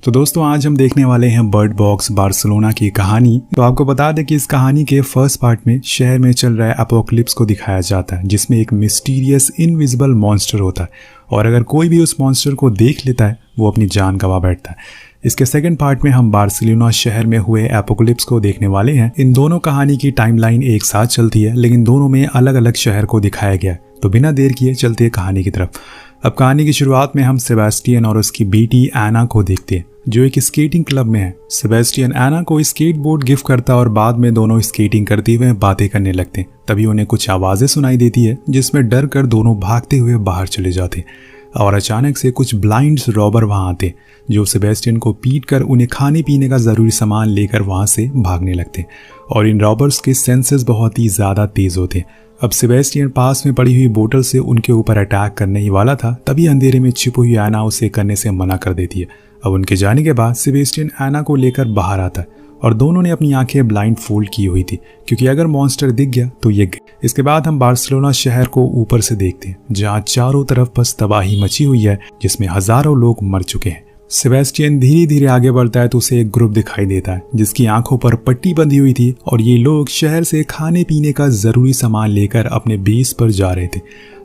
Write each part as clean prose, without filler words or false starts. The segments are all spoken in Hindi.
तो दोस्तों आज हम देखने वाले हैं बर्ड बॉक्स बार्सिलोना की कहानी। तो आपको बता दें कि इस कहानी के फर्स्ट पार्ट में शहर में चल रहा एपोकलिप्स को दिखाया जाता है, जिसमें एक मिस्टीरियस इनविजिबल मॉन्स्टर होता है और अगर कोई भी उस मॉन्स्टर को देख लेता है वो अपनी जान गंवा बैठता है। इसके सेकंड पार्ट में हम बार्सिलोना शहर में हुए एपोकलिप्स को देखने वाले हैं। इन दोनों कहानी की टाइमलाइन एक साथ चलती है, लेकिन दोनों में अलग अलग शहर को दिखाया गया है। तो बिना देर किए चलते हैं कहानी की तरफ। अब कहानी की शुरुआत में हम सेबेस्टियन और उसकी बेटी एना को देखते हैं, जो एक स्केटिंग क्लब में है। सेबेस्टियन एना को स्केट बोर्ड गिफ्ट करता है और बाद में दोनों स्केटिंग करते हुए बातें करने लगते हैं। तभी उन्हें कुछ आवाजें सुनाई देती है, जिसमें डर कर दोनों भागते हुए बाहर चले जाते हैं और अचानक से कुछ ब्लाइंड्स रॉबर वहां आते, जो सेबेस्टियन को पीट कर उन्हें खाने पीने का जरूरी सामान लेकर वहां से भागने लगते और इन रॉबर्स के सेंसेस बहुत ही ज्यादा तेज होते। अब सेबेस्टियन पास में पड़ी हुई बोतल से उनके ऊपर अटैक करने ही वाला था, तभी अंधेरे में छिपी हुई एना उसे करने से मना कर देती है। अब उनके जाने के बाद सेबेस्टियन एना को लेकर बाहर आता है और दोनों ने अपनी आंखें ब्लाइंड फोल्ड की हुई थी, क्योंकि अगर मॉन्स्टर दिख गया तो ये गए। इसके बाद हम बार्सिलोना शहर को ऊपर से देखते हैं, जहां चारों तरफ बस तबाही मची हुई है, जिसमें हजारों लोग मर चुके हैं। सेबेस्टियन धीरे धीरे आगे बढ़ता है तो उसे एक ग्रुप दिखाई देता है, जिसकी आंखों पर पट्टी बंधी हुई थी और ये लोग शहर से खाने पीने का जरूरी सामान लेकर अपने बेस पर जा रहे थे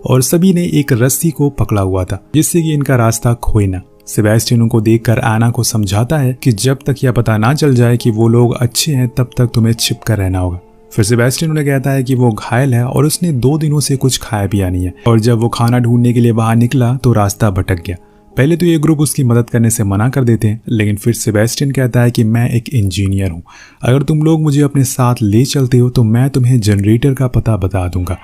और सभी ने एक रस्सी को पकड़ा हुआ था, जिससे कि इनका रास्ता खोए ना। सेबेस्टियन उनको देखकर एना को समझाता है कि जब तक यह पता ना चल जाए कि वो लोग अच्छे हैं, तब तक तुम्हें छिप कर रहना होगा। फिर सेबेस्टियन उन्हें कहता है कि वो घायल है और उसने 2 दिनों से कुछ खाया पिया नहीं है, और जब वो खाना ढूंढने के लिए बाहर निकला तो रास्ता भटक गया। पहले तो ये ग्रुप उसकी मदद करने से मना कर देते हैं, लेकिन फिर सेबेस्टियन कहता है कि मैं एक इंजीनियर हूँ, अगर तुम लोग मुझे अपने साथ ले चलते हो तो मैं तुम्हें जनरेटर का पता बता दूंगा।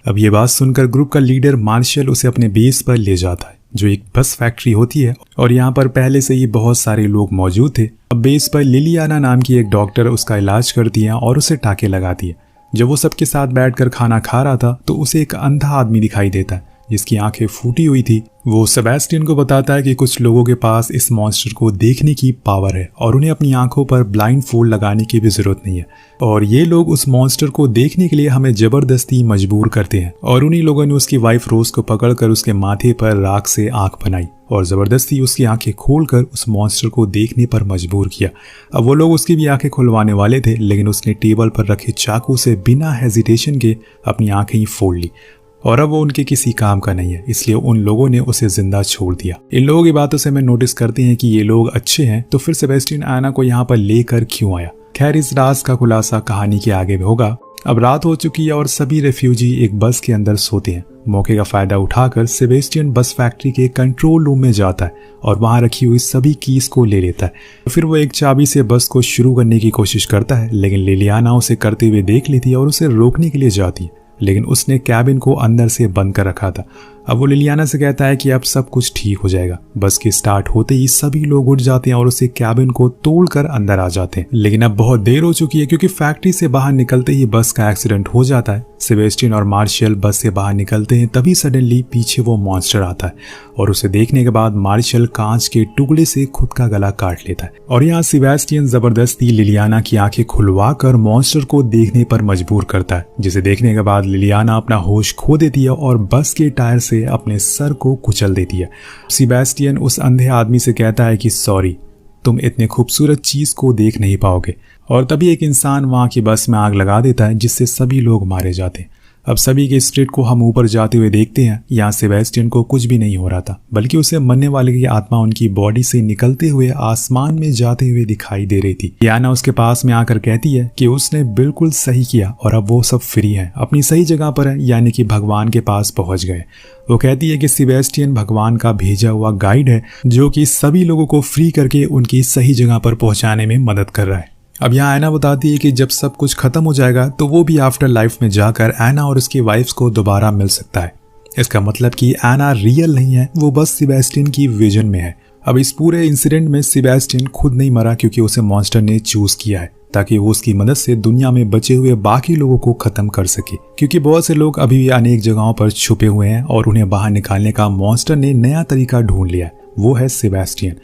अब ये बात सुनकर ग्रुप का लीडर मार्शल उसे अपने बेस पर ले जाता है, जो एक बस फैक्ट्री होती है और यहाँ पर पहले से ही बहुत सारे लोग मौजूद थे। अब बेस पर लिलियाना नाम की एक डॉक्टर उसका इलाज करती है और उसे टाके लगाती है। जब वो सबके साथ बैठकर खाना खा रहा था तो उसे एक अंधा आदमी दिखाई देता है, जिसकी आंखें फूटी हुई थी। वो सेबेस्टियन को बताता है कि कुछ लोगों के पास इस मॉन्स्टर को देखने की पावर है और उन्हें अपनी आंखों पर ब्लाइंड फोल्ड लगाने की भी जरूरत नहीं है, और ये लोग उस मॉन्स्टर को देखने के लिए हमें जबरदस्ती मजबूर करते हैं। और उन्हीं लोगों ने उसकी वाइफ रोज को पकड़कर उसके माथे पर राख से आंख बनाई और जबरदस्ती उसकी आंखें खोलकर उस मॉन्स्टर को देखने पर मजबूर किया। अब वो लोग उसकी भी आंखें खुलवाने वाले थे, लेकिन उसने टेबल पर रखे चाकू से बिना हेजिटेशन के अपनी आंखें ही फोड़ ली और अब वो उनके किसी काम का नहीं है, इसलिए उन लोगों ने उसे जिंदा छोड़ दिया। इन लोगों की बातों से मैं नोटिस करते हैं कि ये लोग अच्छे हैं, तो फिर सेबेस्टियन एना को यहाँ पर लेकर क्यों आया। खैर, इस राज का खुलासा कहानी के आगे होगा। अब रात हो चुकी है और सभी रेफ्यूजी एक बस के अंदर सोते हैं। मौके का फायदा उठाकर सेबेस्टियन बस फैक्ट्री के कंट्रोल रूम में जाता है और वहां रखी हुई सभी कीज को ले लेता है। फिर वो एक चाबी से बस को शुरू करने की कोशिश करता है, लेकिन लिलियाना उसे करते हुए देख लेती है और उसे रोकने के लिए जाती है, लेकिन उसने कैबिन को अंदर से बंद कर रखा था। अब वो लिलियाना से कहता है कि अब सब कुछ ठीक हो जाएगा। बस के स्टार्ट होते ही सभी लोग उठ जाते हैं और उसे कैबिन को तोड़कर अंदर आ जाते हैं, लेकिन अब बहुत देर हो चुकी है, क्योंकि फैक्ट्री से बाहर निकलते ही बस का एक्सीडेंट हो जाता है। सेबेस्टियन और मार्शल बस से बाहर निकलते हैं, तभी सडनली पीछे वो मॉन्स्टर आता है और उसे देखने के बाद मार्शल कांच के टुकड़े से खुद का गला काट लेता है। और यहाँ सेबेस्टियन जबरदस्ती लिलियाना की आंखें खुलवाकर मॉन्स्टर को देखने पर मजबूर करता है, जिसे देखने के बाद लिलियाना अपना होश खो देती है और बस के टायर से अपने सर को कुचल देती है। सेबेस्टियन उस अंधे आदमी से कहता है कि सॉरी, तुम इतने खूबसूरत चीज को देख नहीं पाओगे, और तभी एक इंसान वहां की बस में आग लगा देता है, जिससे सभी लोग मारे जाते हैं। अब सभी के स्ट्रीट को हम ऊपर जाते हुए देखते हैं। यहाँ सेबेस्टियन को कुछ भी नहीं हो रहा था, बल्कि उसे मरने वाले की आत्मा उनकी बॉडी से निकलते हुए आसमान में जाते हुए दिखाई दे रही थी। याना उसके पास में आकर कहती है कि उसने बिल्कुल सही किया और अब वो सब फ्री है, अपनी सही जगह पर है, यानी कि भगवान के पास पहुंच गए। वो कहती है कि सेबेस्टियन भगवान का भेजा हुआ गाइड है, जो कि सभी लोगों को फ्री करके उनकी सही जगह पर पहुंचाने में मदद कर रहा है। अब यहाँ एना बताती है कि जब सब कुछ खत्म हो जाएगा तो वो भी आफ्टर लाइफ में जाकर एना और उसकी वाइफ्स को दोबारा मिल सकता है। इसका मतलब कि एना रियल नहीं है, वो बस सेबेस्टियन की विजन में है। अब इस पूरे इंसिडेंट में सेबेस्टियन खुद नहीं मरा, क्योंकि उसे मॉन्स्टर ने चूज किया है, ताकि वो उसकी मदद से दुनिया में बचे हुए बाकी लोगों को खत्म कर सके, क्योंकि बहुत से लोग अभी भी अनेक जगहों पर छुपे हुए हैं और उन्हें बाहर निकालने का मॉन्स्टर ने नया तरीका ढूंढ लिया, वो है सेबेस्टियन।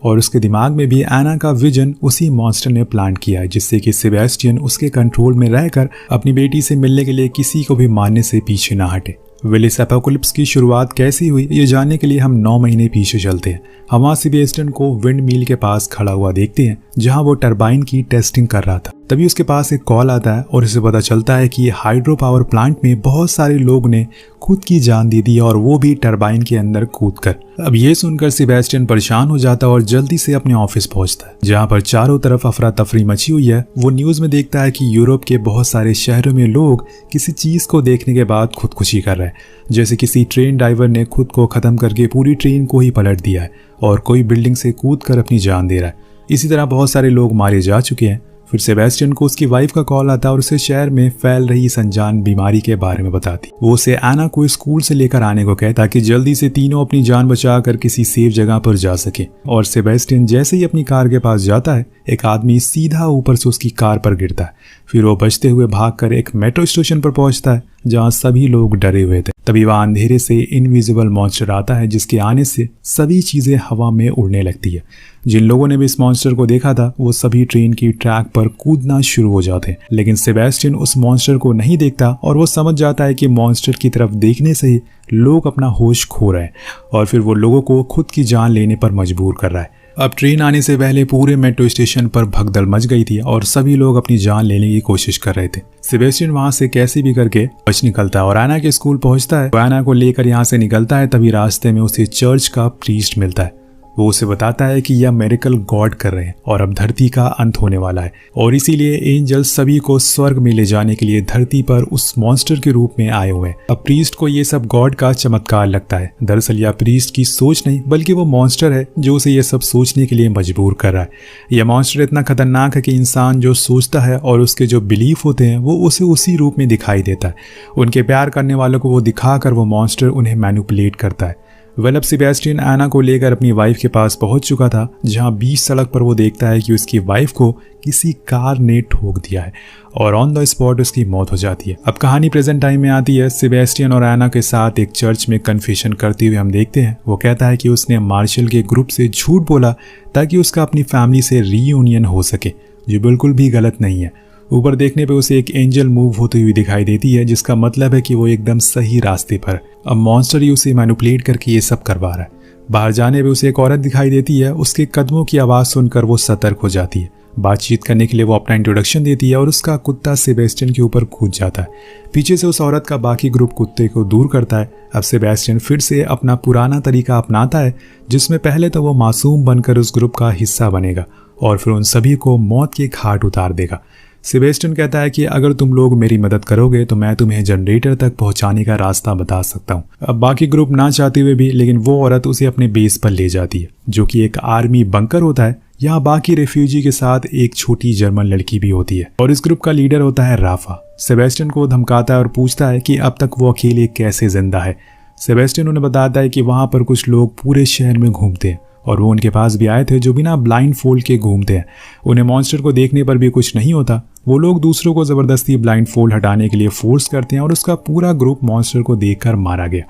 और उसके दिमाग में भी एना का विजन उसी मॉन्स्टर ने प्लान किया है, जिससे कि सेबेस्टियन उसके कंट्रोल में रहकर अपनी बेटी से मिलने के लिए किसी को भी मारने से पीछे ना हटे। वेल इस एपोकलिप्स की शुरुआत कैसी हुई ये जानने के लिए हम 9 महीने पीछे चलते हैं। हम वहाँ सेबेस्टियन को विंड मिल के पास खड़ा हुआ देखते हैं जहाँ वो टरबाइन की टेस्टिंग कर रहा था। तभी उसके पास एक कॉल आता है और उसे पता चलता है कि हाइड्रो पावर प्लांट में बहुत सारे लोग ने खुद की जान दे दी और वो भी टरबाइन के अंदर कूदकर। अब ये सुनकर सेबेस्टियन परेशान हो जाता है और जल्दी से अपने ऑफिस पहुंचता है जहाँ पर चारों तरफ अफरा तफरी मची हुई है। वो न्यूज में देखता है कि यूरोप के बहुत सारे शहरों में लोग किसी चीज को देखने के बाद खुदकुशी कर रहे हैं, जैसे किसी ट्रेन ड्राइवर ने खुद को खत्म करके पूरी ट्रेन को ही पलट दिया है और कोई बिल्डिंग से कूदकर अपनी जान दे रहा है। इसी तरह बहुत सारे लोग मारे जा चुके हैं। फिर सेबेस्टियन को उसकी वाइफ का कॉल आता है और उसे शहर में फैल रही इस अनजान बीमारी के बारे में बताती। वो उसे एना को स्कूल से लेकर आने को कहता ताकि जल्दी से तीनों अपनी जान बचाकर किसी सेफ जगह पर जा सके। और सेबेस्टियन जैसे ही अपनी कार के पास जाता है एक आदमी सीधा ऊपर से उसकी कार पर गिरता है। फिर वो बचते हुए भागकर एक मेट्रो स्टेशन पर पहुंचता है जहां सभी लोग डरे हुए थे। तभी वहां अंधेरे से इनविजिबल मॉन्स्टर आता है जिसके आने से सभी चीजें हवा में उड़ने लगती है। जिन लोगों ने भी इस मॉन्स्टर को देखा था वो सभी ट्रेन की ट्रैक पर कूदना शुरू हो जाते हैं, लेकिन सेबेस्टियन उस मॉन्स्टर को नहीं देखता और वो समझ जाता है कि मॉन्स्टर की तरफ देखने से ही लोग अपना होश खो रहे हैं और फिर वो लोगों को खुद की जान लेने पर मजबूर कर रहा है। अब ट्रेन आने से पहले पूरे मेट्रो स्टेशन पर भगदड़ मच गई थी और सभी लोग अपनी जान लेने की कोशिश कर रहे थे। सेबेस्टियन वहां से कैसे भी करके बच निकलता है और एना के स्कूल पहुंचता है। एना को लेकर यहाँ से निकलता है, तभी रास्ते में उसे चर्च का प्रीस्ट मिलता है। वो उसे बताता है कि यह मेरेकल गॉड कर रहे हैं और अब धरती का अंत होने वाला है और इसीलिए एंजल सभी को स्वर्ग में ले जाने के लिए धरती पर उस मॉन्स्टर के रूप में आए हुए हैं। अब प्रीस्ट को ये सब गॉड का चमत्कार लगता है। दरअसल यह प्रीस्ट की सोच नहीं बल्कि वो मॉन्स्टर है जो उसे ये सब सोचने के लिए मजबूर कर रहा है। यह मॉन्स्टर इतना खतरनाक है कि इंसान जो सोचता है और उसके जो बिलीफ होते हैं वो उसे उसी रूप में दिखाई देता है। उनके प्यार करने वालों को वो दिखाकर वो मॉन्स्टर उन्हें मैनिपुलेट करता है। वेल अब सेबेस्टियन एना को लेकर अपनी वाइफ के पास पहुंच चुका था जहां बीच सड़क पर वो देखता है कि उसकी वाइफ को किसी कार ने ठोक दिया है और ऑन द स्पॉट उसकी मौत हो जाती है। अब कहानी प्रेजेंट टाइम में आती है। सेबेस्टियन और एना के साथ एक चर्च में कन्फेशन करते हुए हम देखते हैं। वो कहता है कि उसने मार्शल के ग्रुप से झूठ बोला ताकि उसका अपनी फैमिली से रीयूनियन हो सके, जो बिल्कुल भी गलत नहीं है। ऊपर देखने पे उसे एक एंजल मूव होती हुई दिखाई देती है जिसका मतलब है कि वो एकदम सही रास्ते पर। अब मॉन्स्टर ही उसे मैनिपुलेट करके ये सब करवा रहा है। बाहर जाने पे उसे एक औरत दिखाई देती है। उसके कदमों की आवाज़ सुनकर वो सतर्क हो जाती है। बातचीत करने के लिए वो अपना इंट्रोडक्शन देती है और उसका कुत्ता सेबेस्टियन के ऊपर कूद जाता है। पीछे से उस औरत का बाकी ग्रुप कुत्ते को दूर करता है। अब सेबेस्टियन फिर से अपना पुराना तरीका अपनाता है जिसमें पहले तो वो मासूम बनकर उस ग्रुप का हिस्सा बनेगा और फिर उन सभी को मौत के घाट उतार देगा। सेबेस्टियन कहता है कि अगर तुम लोग मेरी मदद करोगे तो मैं तुम्हें जनरेटर तक पहुंचाने का रास्ता बता सकता हूं। अब बाकी ग्रुप ना चाहते हुए भी लेकिन वो औरत उसे अपने बेस पर ले जाती है जो कि एक आर्मी बंकर होता है। यहाँ बाकी रेफ्यूजी के साथ एक छोटी जर्मन लड़की भी होती है और इस ग्रुप का लीडर होता है राफा। सेबेस्टियन को धमकाता है और पूछता है कि अब तक वो अकेले कैसे जिंदा है। सेबेस्टियन उन्हें बताता है कि वहां पर कुछ लोग पूरे शहर में घूमते हैं और वो उनके पास भी आए थे जो बिना ब्लाइंड फोल्ड के घूमते हैं। उन्हें मॉन्स्टर को देखने पर भी कुछ नहीं होता। वो लोग दूसरों को जबरदस्ती ब्लाइंड फोल्ड हटाने के लिए फोर्स करते हैं और उसका पूरा ग्रुप मॉन्स्टर को देखकर मारा गया,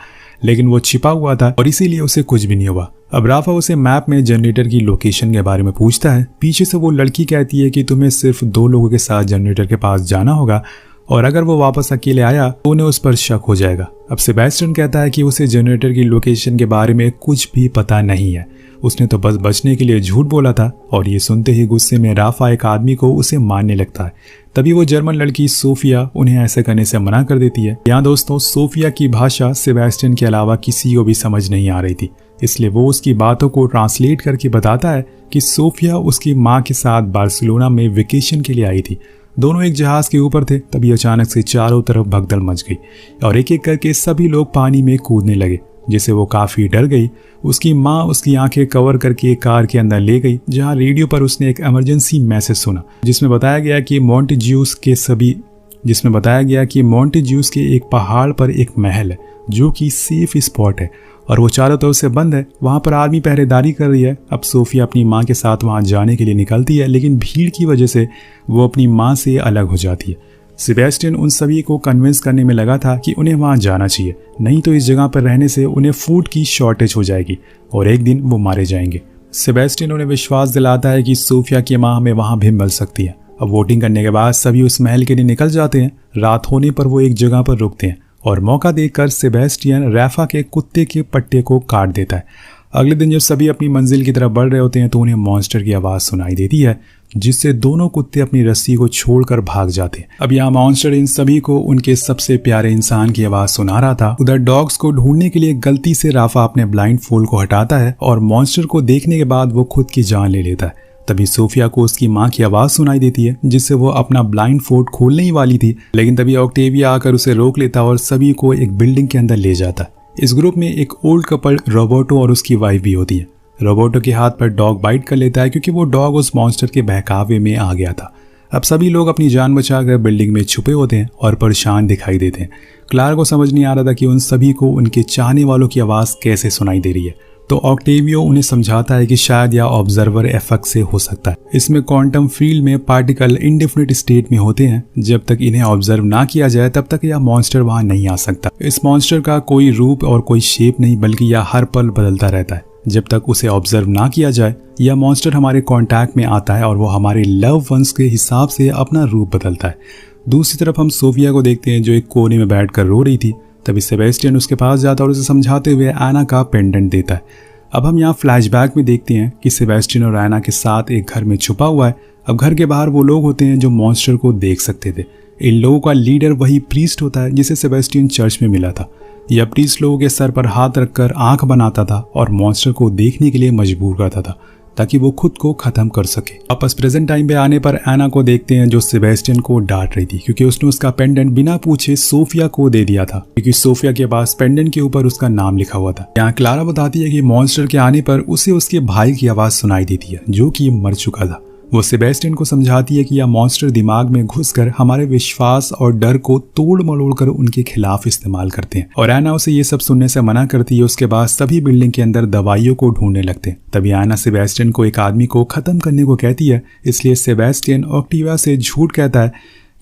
लेकिन वो छिपा हुआ था और इसीलिए उसे कुछ भी नहीं हुआ। अब राफा उसे मैप में जनरेटर की लोकेशन के बारे में पूछता है। पीछे से वो लड़की कहती है कि तुम्हें सिर्फ 2 लोगों के साथ जनरेटर के पास जाना होगा और अगर वो वापस अकेले आया तो उन्हें उस पर शक हो जाएगा। अब सेबेस्टियन कहता है कि उसे जनरेटर की लोकेशन के बारे में कुछ भी पता नहीं है, उसने तो बस बचने के लिए झूठ बोला था। और ये सुनते ही गुस्से में राफा एक आदमी को उसे मारने लगता है। तभी वो जर्मन लड़की सोफिया उन्हें ऐसे करने से मना कर देती है। यहाँ दोस्तों सोफिया की भाषा सेबेस्टियन के अलावा किसी को भी समझ नहीं आ रही थी, इसलिए वो उसकी बातों को ट्रांसलेट करके बताता है कि सोफिया उसकी माँ के साथ बार्सिलोना में वेकेशन के लिए आई थी। दोनों एक जहाज के ऊपर थे। तभी अचानक से चारों तरफ भगदड़ मच गई और एक एक करके सभी लोग पानी में कूदने लगे, जिससे वो काफी डर गई। उसकी माँ उसकी आंखें कवर करके एक कार के अंदर ले गई जहां रेडियो पर उसने एक इमरजेंसी मैसेज सुना जिसमें बताया गया कि मोंटेज्यूस के एक पहाड़ पर एक महल है जो कि सेफ स्पॉट है और वो चारों तरफ से बंद है। वहां पर आर्मी पहरेदारी कर रही है। अब सोफिया अपनी माँ के साथ वहां जाने के लिए निकलती है, लेकिन भीड़ की वजह से वो अपनी माँ से अलग हो जाती है। सेबेस्टियन उन सभी को कन्विंस करने में लगा था कि उन्हें वहां जाना चाहिए, नहीं तो इस जगह पर रहने से उन्हें फूड की शॉर्टेज हो जाएगी और एक दिन वो मारे जाएंगे। सेबेस्टियन उन्हें विश्वास दिलाता है कि सोफिया की माँ हमें वहां भी मिल सकती है। अब वोटिंग करने के बाद सभी उस महल के लिए निकल जाते हैं। रात होने पर वो एक जगह पर रुकते हैं और मौका देखकर सेबेस्टियन रैफा के कुत्ते के पट्टे को काट देता है। अगले दिन जब सभी अपनी मंजिल की तरफ बढ़ रहे होते हैं तो उन्हें मॉन्स्टर की आवाज़ सुनाई देती है, जिससे दोनों कुत्ते अपनी रस्सी को छोड़कर भाग जाते हैं। अब यहाँ मॉन्स्टर इन सभी को उनके सबसे प्यारे इंसान की आवाज़ सुना रहा था। उधर डॉग्स को ढूंढने के लिए गलती से राफा अपने ब्लाइंड फोल्ड को हटाता है और मॉन्स्टर को देखने के बाद वो खुद की जान ले लेता है। तभी सोफिया को उसकी माँ की आवाज़ सुनाई देती है, जिससे वो अपना ब्लाइंड फोल्ड खोलने ही वाली थी, लेकिन तभी ऑक्टेविया आकर उसे रोक लेता और सभी को एक बिल्डिंग के अंदर ले जाता है। इस ग्रुप में एक ओल्ड कपल रोबोटो और उसकी वाइफ भी होती है। रोबोटो के हाथ पर डॉग बाइट कर लेता है क्योंकि वो डॉग उस मॉन्स्टर के बहकावे में आ गया था। अब सभी लोग अपनी जान बचाकर बिल्डिंग में छुपे होते हैं और परेशान दिखाई देते हैं। क्लारा को समझ नहीं आ रहा था कि उन सभी को उनके चाहने वालों की आवाज़ कैसे सुनाई दे रही है, तो ऑक्टेवियो उन्हें समझाता है कि शायद यह ऑब्जर्वर इफेक्ट से हो सकता है। इसमें क्वांटम फील्ड में पार्टिकल इंडेफिनिट स्टेट में होते हैं। जब तक इन्हें ऑब्जर्व ना किया जाए तब तक यह मॉन्स्टर वहां नहीं आ सकता। इस मॉन्स्टर का कोई रूप और कोई शेप नहीं, बल्कि यह हर पल बदलता रहता है। जब तक उसे ऑब्जर्व ना किया जाए यह मॉन्स्टर हमारे कॉन्टैक्ट में आता है और वो हमारे लव वंस के हिसाब से अपना रूप बदलता है। दूसरी तरफ हम सोफिया को देखते हैं जो एक कोने में बैठकर रो रही थी। तभी सेबेस्टियन उसके पास जाता है और उसे समझाते हुए एना का पेंडेंट देता है। अब हम यहाँ फ्लैशबैक में देखते हैं कि सेबेस्टियन और एना के साथ एक घर में छुपा हुआ है। अब घर के बाहर वो लोग होते हैं जो मॉन्स्टर को देख सकते थे। इन लोगों का लीडर वही प्रीस्ट होता है जिसे सेबेस्टियन चर्च में मिला था। यह प्रीस्ट लोगों के सर पर हाथ रखकर आंख बनाता था और मॉन्स्टर को देखने के लिए मजबूर करता था ताकि वो खुद को खत्म कर सके। वापस प्रेजेंट टाइम पे आने पर एना को देखते हैं जो सेबेस्टियन को डांट रही थी क्योंकि उसने उसका पेंडेंट बिना पूछे सोफिया को दे दिया था, क्योंकि सोफिया के पास पेंडेंट के ऊपर उसका नाम लिखा हुआ था। यहाँ क्लारा बताती है कि मॉन्स्टर के आने पर उसे उसके भाई की आवाज़ सुनाई देती है जो कि मर चुका था। वो सेबेस्टियन को समझाती है कि यह मॉन्स्टर दिमाग में घुसकर हमारे विश्वास और डर को तोड़ मरोड़ कर उनके खिलाफ इस्तेमाल करते हैं, और एना उसे ये सब सुनने से मना करती है। उसके बाद सभी बिल्डिंग के अंदर दवाइयों को ढूंढने लगते हैं। तभी एना सेबेस्टियन को एक आदमी को खत्म करने को कहती है, इसलिए सेबेस्टियन ऑक्टिविया से झूठ कहता है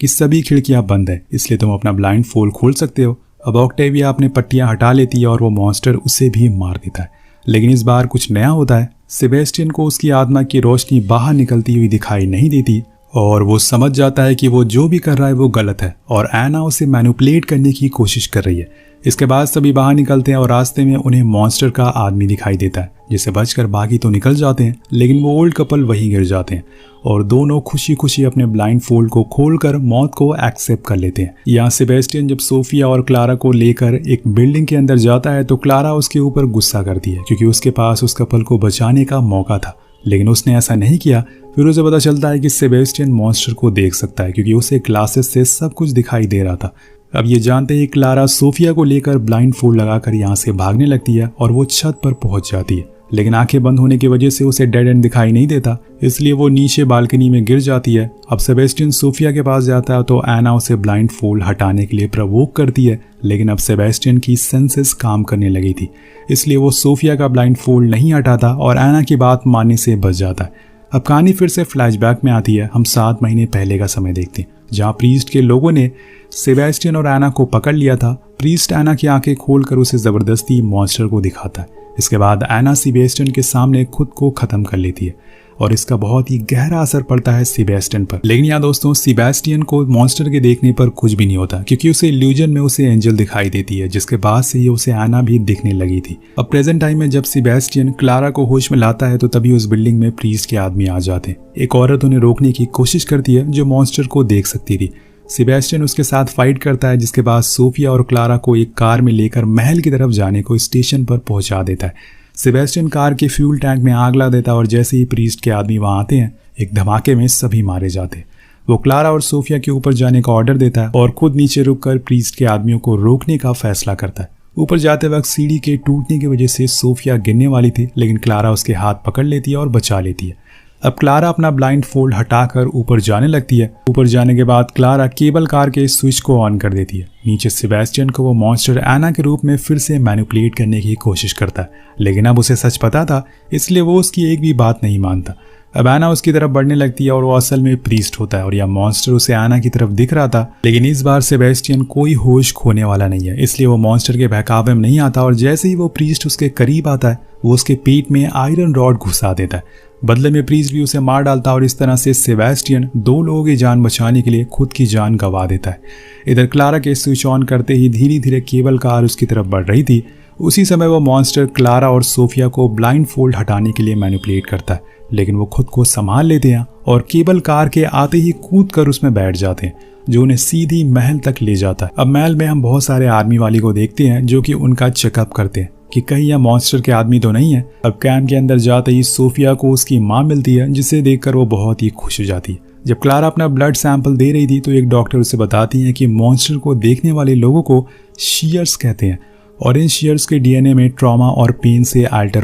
कि सभी खिड़कियां बंद है, इसलिए तुम अपना ब्लाइंड फोल्ड खोल सकते हो। अब ऑक्टेविया अपने पट्टियां हटा लेती है और वो मॉन्स्टर उसे भी मार देता है। लेकिन इस बार कुछ नया होता है। सेबेस्टियन को उसकी आत्मा की रोशनी बाहर निकलती हुई दिखाई नहीं देती और वो समझ जाता है कि वो जो भी कर रहा है वो गलत है और एना उसे मैनिपुलेट करने की कोशिश कर रही है। इसके बाद सभी बाहर निकलते हैं और रास्ते में उन्हें मॉन्स्टर का आदमी दिखाई देता है, जिससे बचकर बाकी तो निकल जाते हैं, लेकिन वो ओल्ड कपल वहीं गिर जाते हैं और दोनों खुशी खुशी अपने ब्लाइंड फोल्ड को खोलकर मौत को एक्सेप्ट कर लेते हैं। यहाँ सेबेस्टियन जब सोफिया और क्लारा को लेकर एक बिल्डिंग के अंदर जाता है तो क्लारा उसके ऊपर गुस्सा करती है क्योंकि उसके पास उस कपल को बचाने का मौका था, लेकिन उसने ऐसा नहीं किया। फिर उसे पता चलता है कि सेबेस्टियन मॉन्स्टर को देख सकता है क्योंकि उसे ग्लासेस से सब कुछ दिखाई दे रहा था। अब ये जानते ही क्लारा सोफिया को लेकर ब्लाइंड फोल्ड लगाकर यहाँ से भागने लगती है और वो छत पर पहुंच जाती है, लेकिन आंखें बंद होने की वजह से उसे डेड एंड दिखाई नहीं देता, इसलिए वो नीचे बालकनी में गिर जाती है। अब सेबेस्टियन सोफिया के पास जाता है तो एना उसे ब्लाइंड फोल्ड हटाने के लिए प्रवोक करती है, लेकिन अब सेबेस्टियन की सेंसेस काम करने लगी थी, इसलिए वो सोफिया का ब्लाइंड फोल्ड नहीं हटाता और एना की बात मानने से बच जाता है। अब कहानी फिर से फ्लैशबैक में आती है। हम 7 महीने पहले का समय देखते हैं जहाँ प्रीस्ट के लोगों ने सेबेस्टियन और एना को पकड़ लिया था। प्रीस्ट एना की आंखें खोलकर उसे जबरदस्ती मॉन्स्टर को दिखाता है। इसके बाद एना सेबेस्टियन के सामने खुद को खत्म कर लेती है और इसका बहुत ही गहरा असर पड़ता है सेबेस्टियन पर। लेकिन यहाँ दोस्तों सेबेस्टियन को मॉन्स्टर के देखने पर कुछ भी नहीं होता क्योंकि उसे इल्यूजन में उसे एंजल दिखाई देती है, जिसके बाद से ये उसे एना भी दिखने लगी थी। अब प्रेजेंट टाइम में जब सेबेस्टियन क्लारा को होश में लाता है तो तभी उस बिल्डिंग में प्रीस्ट के आदमी आ जाते हैं। एक औरत उन्हें रोकने की कोशिश करती है जो मॉन्स्टर को देख सकती थी। सेबेस्टियन उसके साथ फाइट करता है, जिसके बाद सोफिया और क्लारा को एक कार में लेकर महल की तरफ जाने को स्टेशन पर पहुंचा देता है। सेबेस्टियन कार के फ्यूल टैंक में आग लगा देता है और जैसे ही प्रीस्ट के आदमी वहां आते हैं एक धमाके में सभी मारे जाते हैं। वो क्लारा और सोफिया के ऊपर जाने का ऑर्डर देता है और खुद नीचे रुककर प्रीस्ट के आदमियों को रोकने का फैसला करता है। ऊपर जाते वक्त सीढ़ी के टूटने की वजह से सोफिया गिरने वाली थी, लेकिन क्लारा उसके हाथ पकड़ लेती है और बचा लेती है। अब क्लारा अपना ब्लाइंड फोल्ड हटाकर ऊपर जाने लगती है। ऊपर जाने के बाद क्लारा केबल कार के स्विच को ऑन कर देती है। नीचे सेबेस्टियन को वो मॉन्स्टर एना के रूप में फिर से मैनिपुलेट करने की कोशिश करता है, लेकिन अब उसे सच पता था, इसलिए वो उसकी एक भी बात नहीं मानता। अब एना उसकी तरफ बढ़ने लगती है और वो असल में प्रीस्ट होता है और यह मॉन्स्टर उसे एना की तरफ दिख रहा था, लेकिन इस बार सेबेस्टियन कोई होश खोने वाला नहीं है, इसलिए वो मॉन्स्टर के बहकावे में नहीं आता और जैसे ही वो प्रीस्ट उसके करीब आता है वो उसके पेट में आयरन रॉड घुसा देता है। बदले में प्रीस्ट भी उसे मार डालता है और इस तरह से सेबेस्टियन 2 लोगों की जान बचाने के लिए खुद की जान गंवा देता है। इधर क्लारा के स्विच ऑन करते ही धीरे धीरे केबल कार उसकी तरफ बढ़ रही थी। उसी समय वो मॉन्स्टर क्लारा और सोफिया को ब्लाइंड फोल्ड हटाने के लिए मैनिपुलेट करता है, लेकिन वो खुद को संभाल लेते हैं और केबल कार के आते ही कूद कर उसमें बैठ जाते हैं, जो उन्हें सीधी महल तक ले जाता है। अब महल में हम बहुत सारे आर्मी वाले को देखते हैं जो कि उनका चेकअप करते हैं कि कहीं यह मॉन्स्टर के आदमी तो नहीं है। अब कैंप के अंदर जाते ही सोफिया को उसकी माँ मिलती है, जिसे देखकर वो बहुत ही खुश हो जाती है। जब क्लारा अपना ब्लड सैंपल दे रही थी तो एक डॉक्टर उसे बताती है कि मॉन्स्टर को देखने वाले लोगों को शीयर्स कहते हैं और इन शीयर्स के डीएनए में ट्रॉमा और पेन से अल्टर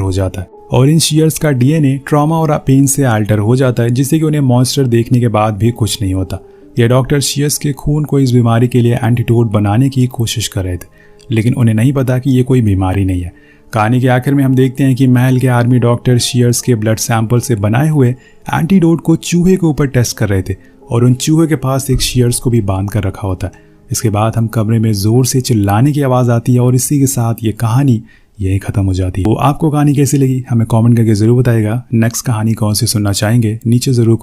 हो जाता है जिससे कि उन्हें मॉन्स्टर देखने के बाद भी कुछ नहीं होता। यह डॉक्टर शीयर्स के खून को इस बीमारी के लिए एंटीडोट बनाने की कोशिश कर रहे थे, लेकिन उन्हें नहीं पता कि ये कोई बीमारी नहीं है। कहानी के आखिर में हम देखते हैं कि महल के आर्मी डॉक्टर शीयर्स के ब्लड सैंपल से बनाए हुए एंटीडोट को चूहे के ऊपर टेस्ट कर रहे थे और उन चूहे के पास एक शीयर्स को भी बांध कर रखा होता है। इसके बाद हम कमरे में जोर से चिल्लाने की आवाज़ आती है और इसी के साथ ये कहानी यही खत्म हो जाती है। तो आपको कहानी कैसी लगी हमें कमेंट करके जरूर बताइएगा। नेक्स्ट कहानी कौन सी सुनना चाहेंगे नीचे जरूर